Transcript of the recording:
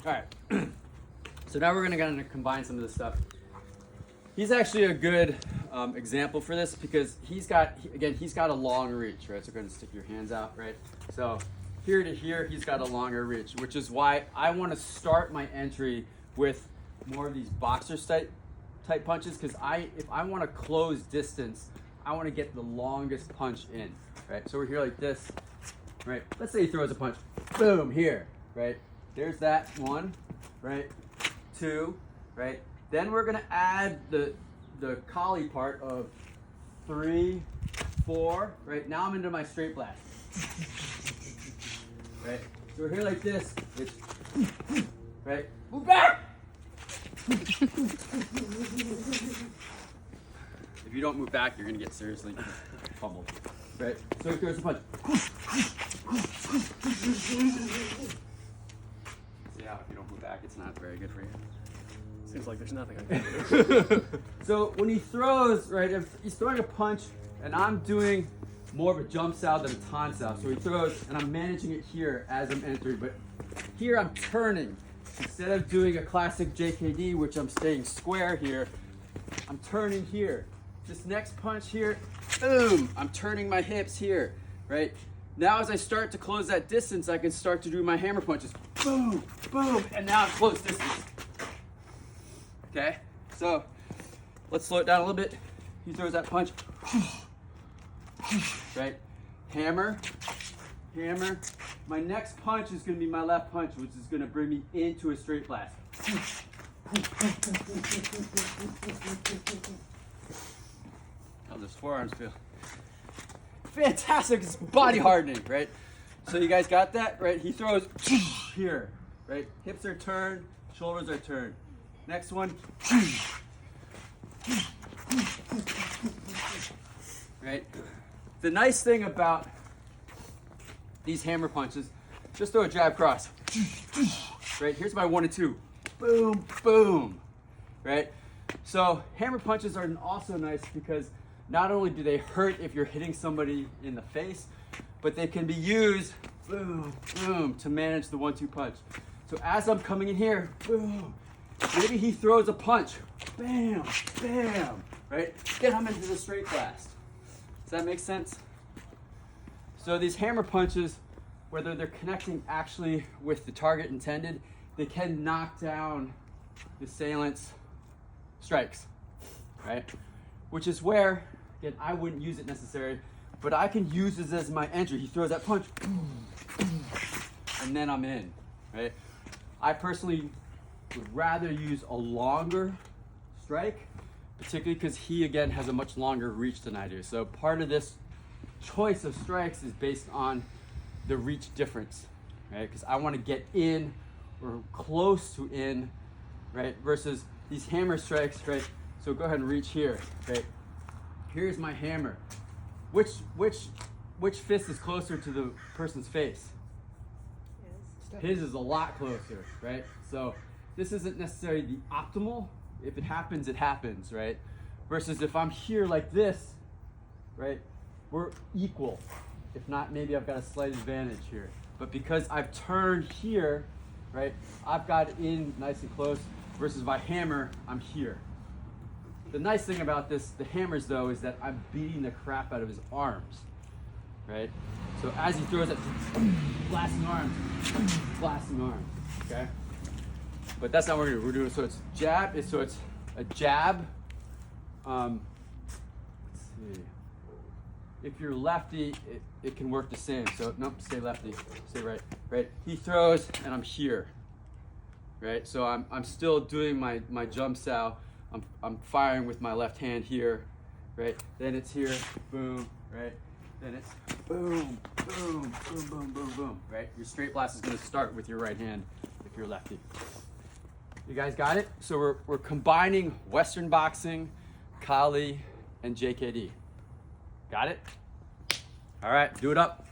All right. So now we're gonna combine some of this stuff. He's actually a good example for this because he's got a long reach, right? So go ahead and stick your hands out, right? So here to here, he's got a longer reach, which is why I want to start my entry with more of these boxer type punches, because if I want to close distance, I want to get the longest punch in, right? So we're here like this, right? Let's say he throws a punch, boom, here, right? There's that one, right? Two, right? Then we're gonna add the collie part of 3, 4, right? Now I'm into my straight blast, right? So we're here like this, it's, right? Move back! If you don't move back, you're gonna get seriously pummeled, right? So he throws a punch. Yeah, if you don't move back, it's not very good for you. Seems like there's nothing I can do. So when he throws, right, if he's throwing a punch and I'm doing more of a jump style than a taunt style, so he throws and I'm managing it here as I'm entering, but here I'm turning. Instead of doing a classic JKD, which I'm staying square here, I'm turning here. This next punch here, boom, I'm turning my hips here, right? Now as I start to close that distance, I can start to do my hammer punches. Boom, boom, and now I'm close distance. Okay, so let's slow it down a little bit. He throws that punch, right? Hammer, hammer. My next punch is gonna be my left punch, which is gonna bring me into a straight blast. How those forearms feel? Fantastic, it's body hardening, right? So you guys got that, right? He throws here, right? Hips are turned, shoulders are turned. Next one. Right? The nice thing about these hammer punches, just throw a jab cross. Right? Here's my 1 and 2. Boom, boom. Right? So hammer punches are also nice because not only do they hurt if you're hitting somebody in the face, but they can be used, boom, boom, to manage the 1-2 punch. So as I'm coming in here, boom, maybe he throws a punch, bam, bam, right? Get him into the straight blast. Does that make sense? So these hammer punches, whether they're connecting actually with the target intended, they can knock down the assailant's strikes, right? Which is where, again, I wouldn't use it necessarily, but I can use this as my entry. He throws that punch, and then I'm in, right? I personally would rather use a longer strike, particularly because he, again, has a much longer reach than I do. So part of this choice of strikes is based on the reach difference, right? Because I want to get in or close to in, right? Versus these hammer strikes, right? So go ahead and reach here, right? Here's my hammer. Which fist is closer to the person's face? His is a lot closer, right? So this isn't necessarily the optimal. If it happens, right? Versus if I'm here like this, right? We're equal. If not, maybe I've got a slight advantage here. But because I've turned here, right? I've got in nice and close versus my hammer, I'm here. The nice thing about the hammers though, is that I'm beating the crap out of his arms, right? So as he throws it, blasting arms, okay? But that's not what we're doing. So it's jab, so it's a jab. Let's see. If you're lefty, it can work the same. So nope, stay lefty, stay right, right? He throws and I'm here, right? So I'm still doing my jump style. I'm firing with my left hand here, right? Then it's here, boom, right? Then it's boom, boom, boom, boom, boom, boom, right? Your straight blast is gonna start with your right hand if you're lefty. You guys got it? So we're combining Western boxing, Kali, and JKD. Got it? All right, do it up.